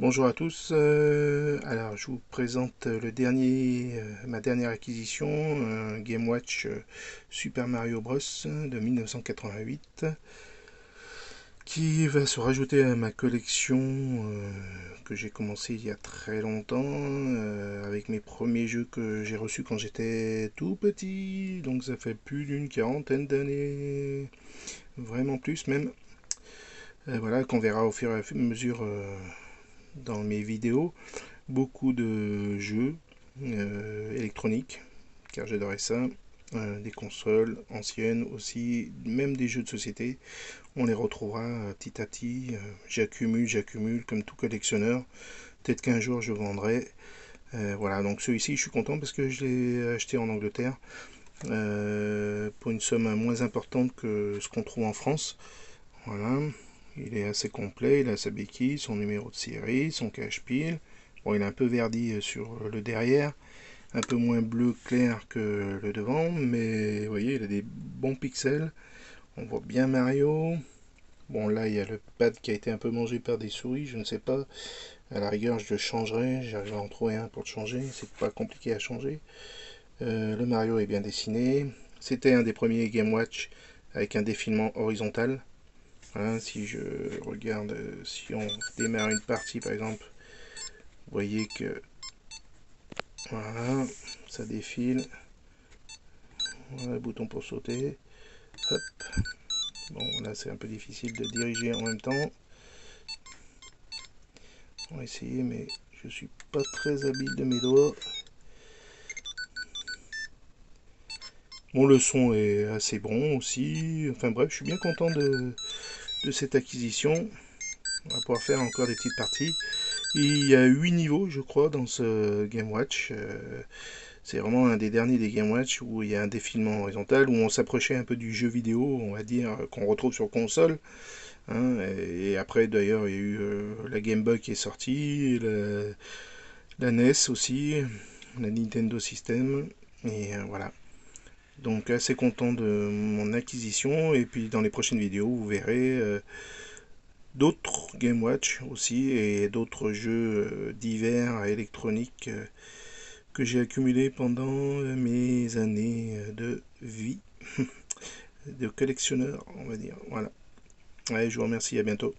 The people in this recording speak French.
Bonjour à tous, alors je vous présente ma dernière acquisition, un Game Watch Super Mario Bros de 1988 qui va se rajouter à ma collection que j'ai commencé il y a très longtemps avec mes premiers jeux que j'ai reçus quand j'étais tout petit, donc ça fait plus d'une quarantaine d'années, vraiment plus même. Voilà, qu'on verra au fur et à mesure dans mes vidéos. Beaucoup de jeux électroniques, car j'adorais ça. Des consoles anciennes aussi, même des jeux de société. On les retrouvera petit à petit. J'accumule comme tout collectionneur. Peut-être qu'un jour je vendrai. Voilà, donc celui-ci, je suis content parce que je l'ai acheté en Angleterre pour une somme moins importante que ce qu'on trouve en France. Voilà, il est assez complet, il a sa béquille, son numéro de série, son cache-pile. Bon, il est un peu verdi sur le derrière, un peu moins bleu clair que le devant, mais vous voyez, il a des bons pixels. On voit bien Mario. Bon, là, il y a le pad qui a été un peu mangé par des souris, je ne sais pas. À la rigueur, je le changerai, j'arrive à en trouver un pour le changer, c'est pas compliqué à changer. Le Mario est bien dessiné. C'était un des premiers Game Watch avec un défilement horizontal. Voilà, si je regarde, si on démarre une partie par exemple, vous voyez que voilà, ça défile. Voilà, le bouton pour sauter. Hop. Bon, là c'est un peu difficile de diriger en même temps. On va essayer, mais je suis pas très habile de mes doigts. Bon, le son est assez bon aussi. Enfin bref, je suis bien content de cette acquisition. On va pouvoir faire encore des petites parties. Il y a 8 niveaux, je crois, dans ce Game Watch. C'est vraiment un des derniers des Game Watch où il y a un défilement horizontal, où on s'approchait un peu du jeu vidéo, on va dire, qu'on retrouve sur console. Hein. Et après, d'ailleurs, il y a eu la Game Boy qui est sortie, la NES aussi, la Nintendo System. Et voilà. Donc assez content de mon acquisition. Et puis dans les prochaines vidéos, vous verrez d'autres Game Watch aussi et d'autres jeux divers électroniques que j'ai accumulé pendant mes années de vie de collectionneur, on va dire. Voilà. Allez, je vous remercie, à bientôt.